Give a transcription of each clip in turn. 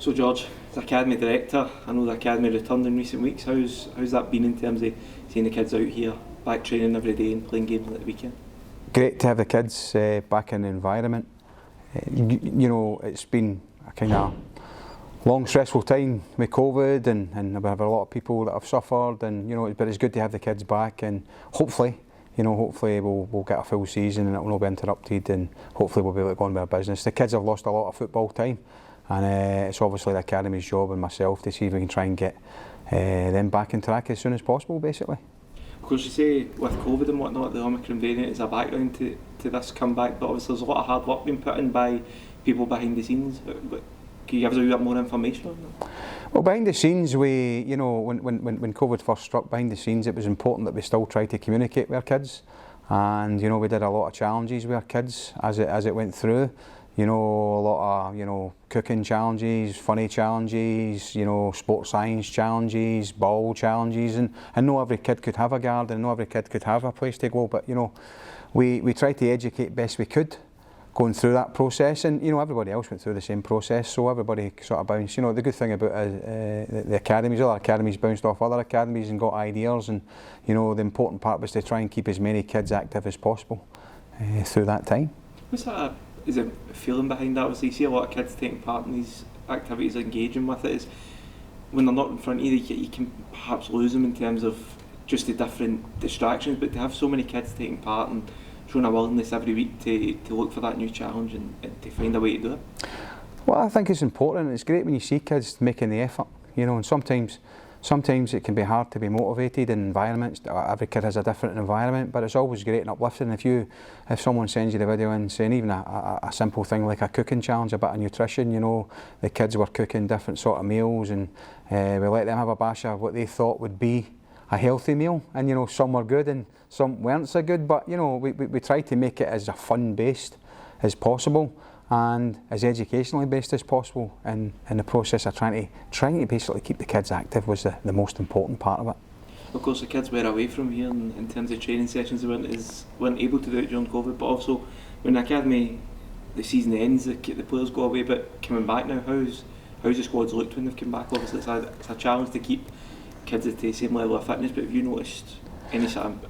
So George, as Academy Director, I know the Academy returned in recent weeks. How's that been in terms of seeing the kids out here, back training every day and playing games at the weekend? Great to have the kids back in the environment. You know, it's been a kind of long, stressful time with COVID, and we have a lot of people that have suffered, and you know, but it's good to have the kids back, and hopefully we'll get a full season and it will not be interrupted, and hopefully we'll be able to go on with our business. The kids have lost a lot of football time, and it's obviously the Academy's job and myself to see if we can try and get them back on track as soon as possible, basically. Of course, you say with COVID and whatnot, the Omicron variant is a background to this comeback, but obviously there's a lot of hard work being put in by people behind the scenes. But can you give us a wee bit more information on that? Well, behind the scenes, you know, when COVID first struck, behind the scenes, it was important that we still tried to communicate with our kids, and you know, we did a lot of challenges with our kids as it went through. You know, a lot of cooking challenges, funny challenges, sports science challenges, ball challenges, and not every kid could have a garden, not every kid could have a place to go. But you know, we tried to educate best we could going through that process, and you know, everybody else went through the same process, so everybody sort of bounced. You know, the good thing about the academies, other academies bounced off other academies and got ideas, and you know, the important part was to try and keep as many kids active as possible through that time. Is it a feeling behind that? Obviously, you see a lot of kids taking part in these activities, engaging with it. Is when they're not in front of you, you can perhaps lose them in terms of just the different distractions. But to have so many kids taking part and showing a willingness every week to look for that new challenge and to find a way to do it. Well, I think it's important. It's great when you see kids making the effort. You know, and sometimes it can be hard to be motivated in environments. Every kid has a different environment, but it's always great and uplifting if someone sends you the video and saying even a simple thing like a cooking challenge, a bit of nutrition. You know, the kids were cooking different sort of meals, and we let them have a bash of what they thought would be a healthy meal, and you know, some were good and some weren't so good, but you know, we tried to make it as a fun based as possible and as educationally based as possible, and in the process of trying to basically keep the kids active was the most important part of it. Of course, the kids were away from here in terms of training sessions. They weren't able to do it during COVID, but also when the academy, the season ends, the players go away, but coming back now, how's the squads looked when they've come back? Obviously it's a challenge to keep kids at the same level of fitness, but have you noticed any sort of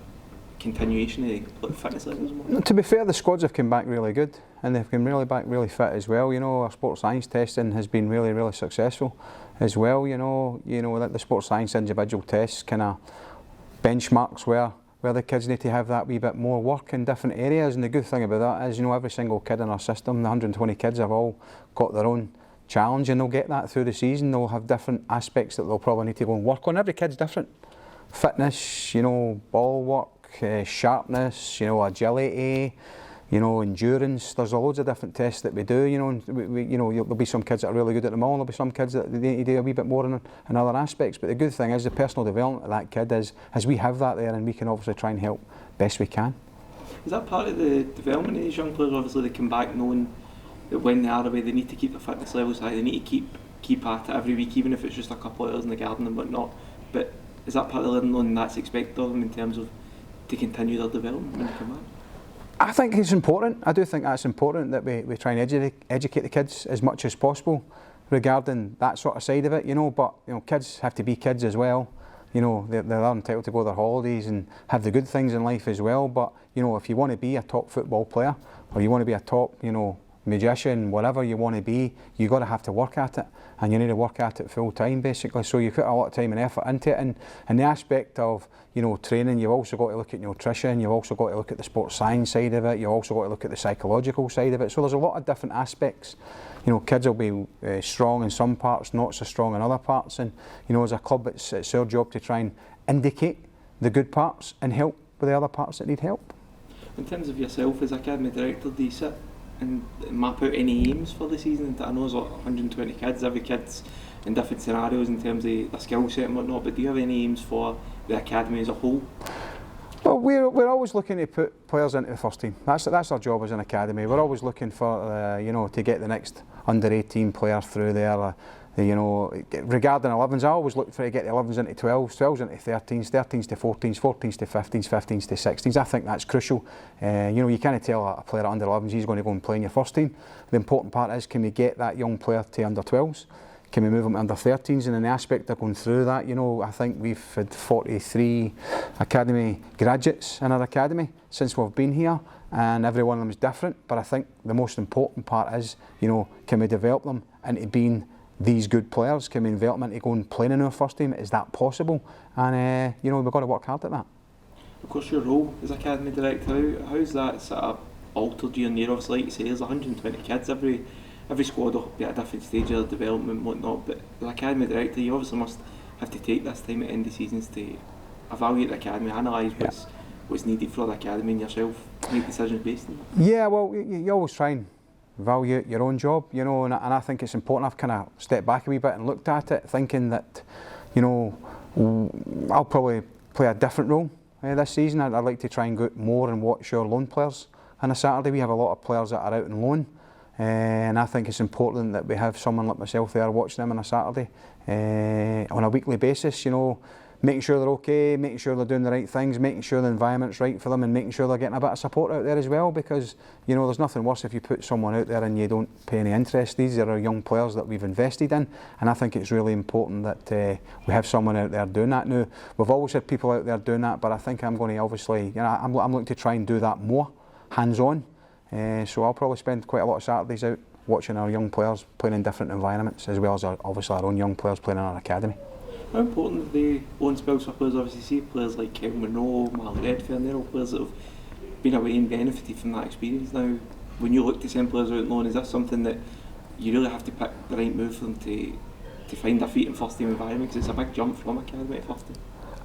continuation of fitness levels? To be fair, the squads have come back really good, and they've come back really fit as well. You know, our sports science testing has been really successful as well. You know that the sports science individual tests kind of benchmarks where the kids need to have that wee bit more work in different areas. And the good thing about that is, you know, every single kid in our system, the 120 kids, have all got their own challenge, and they'll get that through the season. They'll have different aspects that they'll probably need to go and work on. Every kid's different. Fitness, you know, ball work, sharpness, you know, agility, you know, endurance. There's loads of different tests that we do. You know, and there'll be some kids that are really good at them all. There'll be some kids that they need to do a wee bit more in other aspects. But the good thing is the personal development of that kid is we have that there, and we can obviously try and help best we can. Is that part of the development of these young players? Obviously, they come back knowing that when they are away, they need to keep their fitness levels high. They need to keep at it every week, even if it's just a couple of hours in the garden and whatnot. But is that part of the learning that's expected of them in terms of to continue their development when they come back? I think it's important. I do think that's important that we try and educate the kids as much as possible regarding that sort of side of it. You know, but you know, kids have to be kids as well. You know, they're entitled to go their holidays and have the good things in life as well. But you know, if you want to be a top football player, or you want to be a top, you know, magician, whatever you want to be, you got to have to work at it, and you need to work at it full time basically. So you put a lot of time and effort into it, and the aspect of, you know, training, you've also got to look at nutrition, you've also got to look at the sports science side of it, you've also got to look at the psychological side of it. So there's a lot of different aspects. You know, kids will be strong in some parts, not so strong in other parts, and you know, as a club, it's our job to try and indicate the good parts and help with the other parts that need help. In terms of yourself as Academy Director, do you sit and map out any aims for the season? I know there's 120 kids, every kid's in different scenarios in terms of their skill set and whatnot, but do you have any aims for the Academy as a whole? Well, we're always looking to put players into the first team. That's our job as an academy. We're always looking for you know, to get the next under 18 player through there. You know, regarding 11s, I always look to get the 11s into 12s, 12s into 13s, 13s to 14s, 14s to 15s, 15s to 16s. I think that's crucial. You know, you can't tell a player at under 11s he's going to go and play in your first team. The important part is, can we get that young player to under 12s? can we move them to under 13s? And in the aspect of going through that, you know, I think we've had 43 Academy graduates in our Academy since we've been here, and every one of them is different. But I think the most important part is, you know, can we develop them into being these good players? Can we develop them into going playing in our first team? Is that possible? And you know, we've got to work hard at that. Of course, your role as Academy Director, how's that sort of altered year on year? Obviously, like you say, there's 120 kids, every squad will be at a different stage of development and whatnot, but as Academy Director, you obviously must have to take this time at end of seasons to evaluate the Academy, analyse what's needed for the Academy and yourself, make decisions based on that. Yeah, well, you always try and evaluate your own job, you know, and I think it's important. I've kind of stepped back a wee bit and looked at it, thinking that, you know, I'll probably play a different role this season. I'd like to try and go more and watch our loan players on a Saturday. We have a lot of players that are out on loan. And I think it's important that we have someone like myself there watching them on a Saturday on a weekly basis, you know, making sure they're okay, making sure they're doing the right things, making sure the environment's right for them, and making sure they're getting a bit of support out there as well, because, you know, there's nothing worse if you put someone out there and you don't pay any interest. These are our young players that we've invested in, and I think it's really important that we have someone out there doing that. Now, we've always had people out there doing that, but I think I'm going to obviously, you know, I'm looking to try and do that more hands-on. So I'll probably spend quite a lot of Saturdays out watching our young players playing in different environments, as well as obviously our own young players playing in our academy. How important are the loan spells for players? Obviously, see players like Kevin Monroe, Marley Redfern, they're all players that have been away and benefited from that experience. Now, when you look to send players out on loan, is that something that you really have to pick the right move for them to find their feet in first team environment? Because it's a big jump from academy to first team.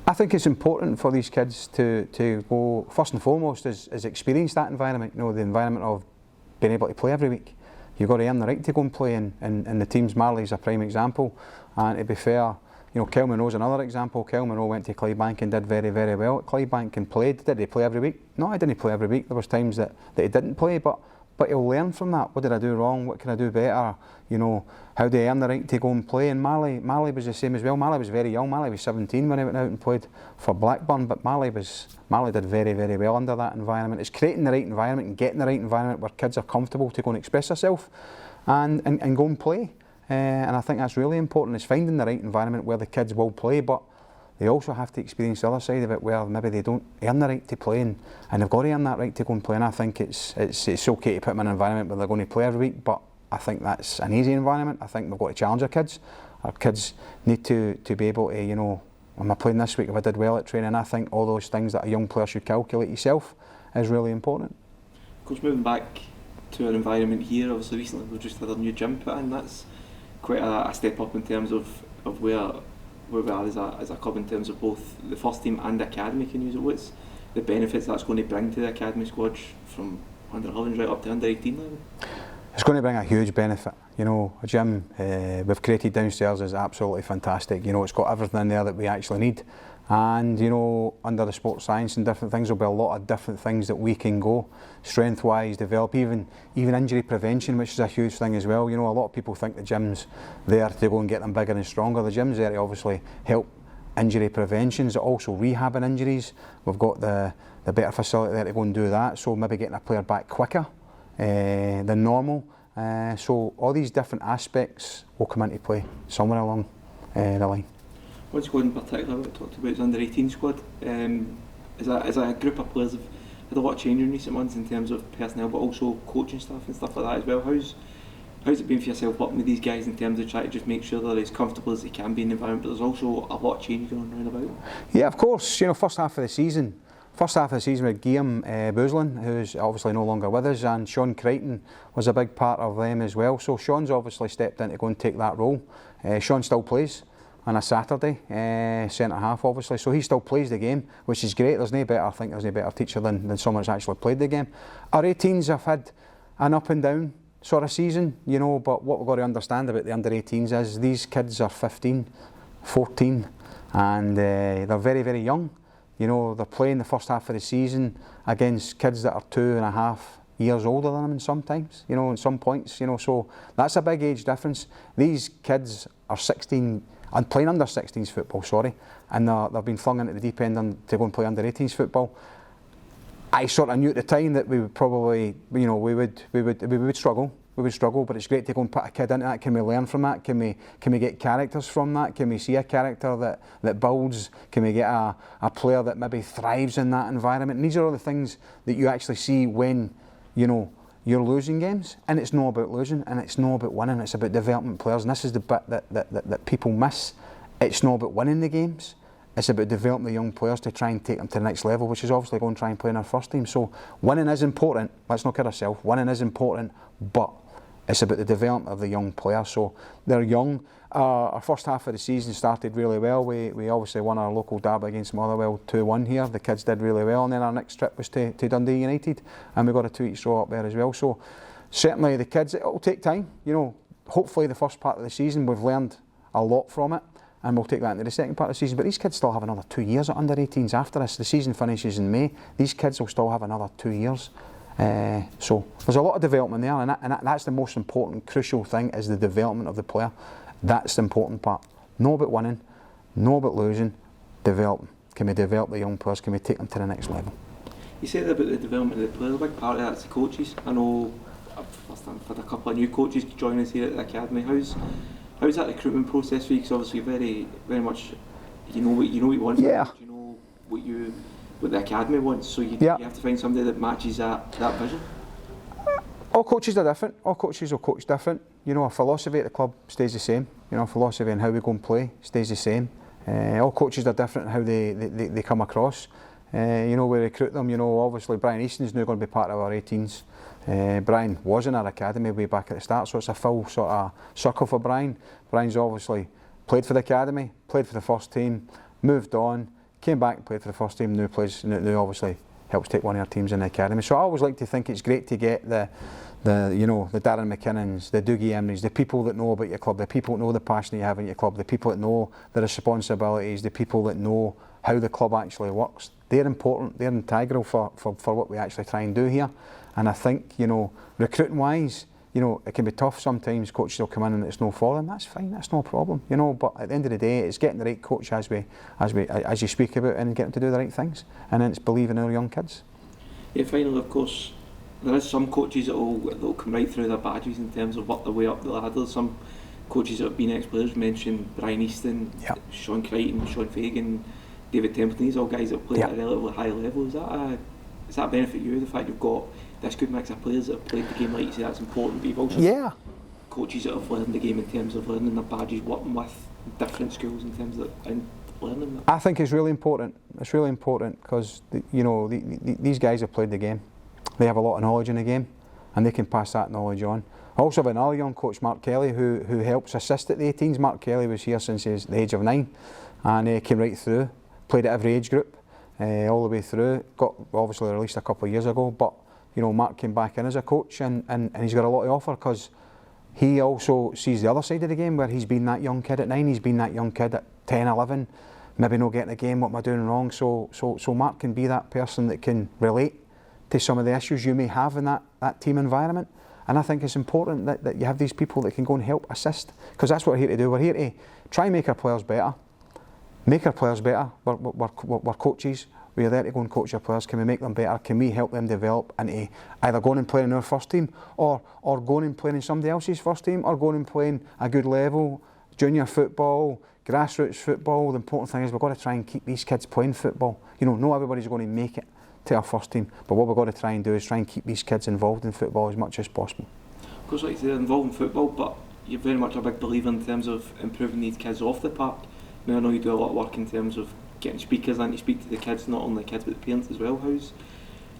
I think it's important for these kids to go, first and foremost, is experience that environment, you know, the environment of being able to play every week. You've got to earn the right to go and play in the teams. Marley's a prime example, and to be fair, you know, Kel Monroe's another example. Kel Monroe went to Clydebank and did very, very well at Clydebank and played. Did he play every week? No, he didn't play every week. There was times that he didn't play, but he'll learn from that. What did I do wrong? What can I do better? You know, how do I earn the right to go and play? And Marley was the same as well. Marley was very young. Marley was 17 when he went out and played for Blackburn, but Marley did very, very well under that environment. It's creating the right environment and getting the right environment where kids are comfortable to go and express themselves and go and play. And I think that's really important, is finding the right environment where the kids will play, but they also have to experience the other side of it where maybe they don't earn the right to play, and they've got to earn that right to go and play. And I think it's okay to put them in an environment where they're going to play every week, but I think that's an easy environment. I think we've got to challenge our kids. Our kids need to be able to, you know, am I playing this week if I did well at training? I think all those things that a young player should calculate yourself is really important. Of course, moving back to our environment here, obviously recently we've just had a new gym put in. That's quite a step up in terms of where we are as a club in terms of both the first team and the academy can use it. What's the benefits that's going to bring to the academy squad from under 11s right up to under 18 level? It's going to bring a huge benefit. You know, a gym we've created downstairs is absolutely fantastic. You know, it's got everything in there that we actually need. And, you know, under the sports science and different things, there'll be a lot of different things that we can go strength-wise, develop, even injury prevention, which is a huge thing as well. You know, a lot of people think the gym's there to go and get them bigger and stronger. The gym's there to obviously help injury preventions, also rehabbing injuries. We've got the better facility there to go and do that, so maybe getting a player back quicker than normal. So all these different aspects will come into play somewhere along the line. One squad in particular we talked about is under 18 squad. As a group of players have had a lot of change in recent months in terms of personnel, but also coaching staff and stuff like that as well. How's it been for yourself working with these guys in terms of trying to just make sure they're as comfortable as they can be in the environment, but there's also a lot of change going on around about? Yeah, of course. You know, first half of the season with Guillaume Bouzelin, who's obviously no longer with us, and Sean Crichton was a big part of them as well. So Sean's obviously stepped in to go and take that role. Sean still plays on a Saturday, centre half obviously, so he still plays the game, which is great. There's no better teacher than someone that's actually played the game. Our 18s have had an up and down sort of season, you know, but what we've got to understand about the under 18s is these kids are 15, 14, and they're very, very young. You know, they're playing the first half of the season against kids that are 2.5 years older than them sometimes, you know, in some points, you know, so that's a big age difference. These kids are 16 and playing under 16s football, and they've been flung into the deep end to go and play under 18s football. I sort of knew at the time that we would probably, you know, we would struggle we would struggle, but it's great to go and put a kid into that. Can we learn from that? Can we get characters from that? Can we see a character that builds? Can we get a player that maybe thrives in that environment? And these are all the things that you actually see when, you know, you're losing games. And it's not about losing, and it's not about winning, it's about development players. And this is the bit that people miss. It's not about winning the games. It's about developing the young players to try and take them to the next level, which is obviously going to try and play in our first team. So winning is important. Let's not kid ourselves. Winning is important, but it's about the development of the young players. So they're young. Our first half of the season started really well. We obviously won our local derby against Motherwell 2-1 here. The kids did really well, and then our next trip was to Dundee United, and we got a 2-each draw up there as well. So certainly the kids, it'll take time. You know, hopefully the first part of the season we've learned a lot from it, and we'll take that into the second part of the season. But these kids still have another 2 years at under 18s after this. The season finishes in May. These kids will still have another 2 years. So there's a lot of development there, and that's the most important, crucial thing, is the development of the player. That's the important part. Not about winning, not about losing, develop. Can we develop the young players? Can we take them to the next level? You said about the development of the players. A big part of that's the coaches. I know I've had a couple of new coaches join us here at the Academy. How's that recruitment process for you? Because obviously very much you know what you want. Yeah. You know what the Academy wants. So you have to find somebody that matches that vision. All coaches are different. All coaches will coach different. You know, our philosophy at the club stays the same. You know, our philosophy and how we go and play stays the same. All coaches are different in how they come across. You know, we recruit them. You know, obviously Brian Easton's now going to be part of our 18s. Brian was in our academy way back at the start, so it's a full sort of circle for Brian. Brian's obviously played for the academy, played for the first team, moved on, came back and played for the first team. Now obviously helps take one of our teams in the academy. So I always like to think it's great to get the Darren McKinnons, the Dougie Emerys, the people that know about your club, the people that know the passion you have in your club, the people that know the responsibilities, the people that know how the club actually works. They're important, they're integral for what we actually try and do here. And I think, you know, recruiting wise, you know, it can be tough sometimes. Coaches will come in and it's no for them. That's fine, that's no problem, you know. But at the end of the day, it's getting the right coach as you speak about, and getting to do the right things, and then it's believing in our young kids. Yeah, finally, of course, there is some coaches that will come right through their badges in terms of work their way up the ladder. Some coaches that have been ex-players, mentioned Brian Easton, Sean Crichton, Sean Fagan, David Templeton. These are all guys that play at a relatively high level. Does that benefit you, the fact you've got this good mix of players that have played the game? Like you say, that's important, but you've also coaches that have learned the game in terms of learning their badges, working with different schools in terms of learning that. I think it's really important. It's really important because you know these guys have played the game. They have a lot of knowledge in the game, and they can pass that knowledge on. I also have another young coach, Mark Kelly, who helps assist at the 18s. Mark Kelly was here since he was the age of 9, and came right through, played at every age group, all the way through. Got obviously released a couple of years ago, but you know, Mark came back in as a coach, and he's got a lot to offer because he also sees the other side of the game, where he's been that young kid at 9, he's been that young kid at 10, 11, maybe not getting a game, what am I doing wrong? So Mark can be that person that can relate to some of the issues you may have in that team environment. And I think it's important that you have these people that can go and help assist, because that's what we're here to do. We're here to try and make our players better. Make our players better. We're coaches. We're there to go and coach our players. Can we make them better? Can we help them develop into either going and playing in our first team, or going and playing in somebody else's first team, or going and playing a good level, junior football, grassroots football? The important thing is we've got to try and keep these kids playing football. You know, not everybody's going to make it to our first team, but what we've got to try and do is try and keep these kids involved in football as much as possible. Of course, like they're involved in football, but you're very much a big believer in terms of improving these kids off the park. Now I know you do a lot of work in terms of getting speakers and to speak to the kids, not only the kids but the parents as well.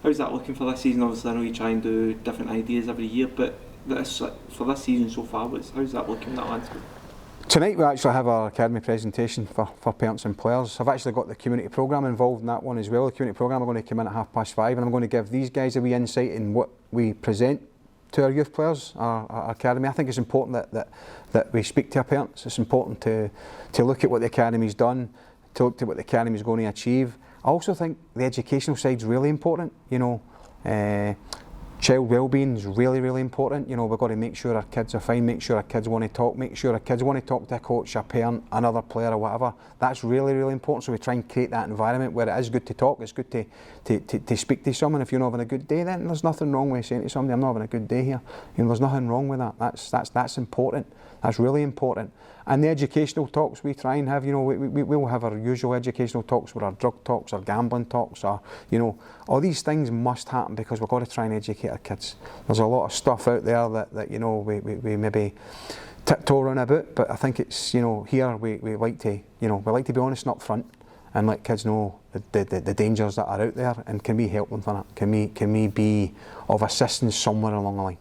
How's that looking for this season? Obviously I know you try and do different ideas every year, but for this season so far, how's that looking, that landscape? Tonight we actually have our academy presentation for parents and players. I've actually got the community programme involved in that one as well. The community programme are going to come in at 5:30, and I'm going to give these guys a wee insight in what we present to our youth players, our academy. I think it's important that we speak to our parents. It's important to look at what the academy's done, to look at what the academy's going to achieve. I also think the educational side's really important. You know, Child well-being is really, really important. You know, we've got to make sure our kids are fine, make sure our kids want to talk, make sure our kids want to talk to a coach, a parent, another player or whatever. That's really, really important. So we try and create that environment where it is good to talk, it's good to speak to someone. If you're not having a good day, then there's nothing wrong with saying to somebody, I'm not having a good day here. You know, there's nothing wrong with that. That's important. That's really important. And the educational talks we try and have, you know, we'll have our usual educational talks with our drug talks, our gambling talks, or, you know, all these things must happen because we've got to try and educate our kids. There's a lot of stuff out there that you know, we maybe tiptoe around about, but I think it's, you know, here we like to, you know, we like to be honest and up front and let kids know the dangers that are out there, and can we help them for that? Can we be of assistance somewhere along the line?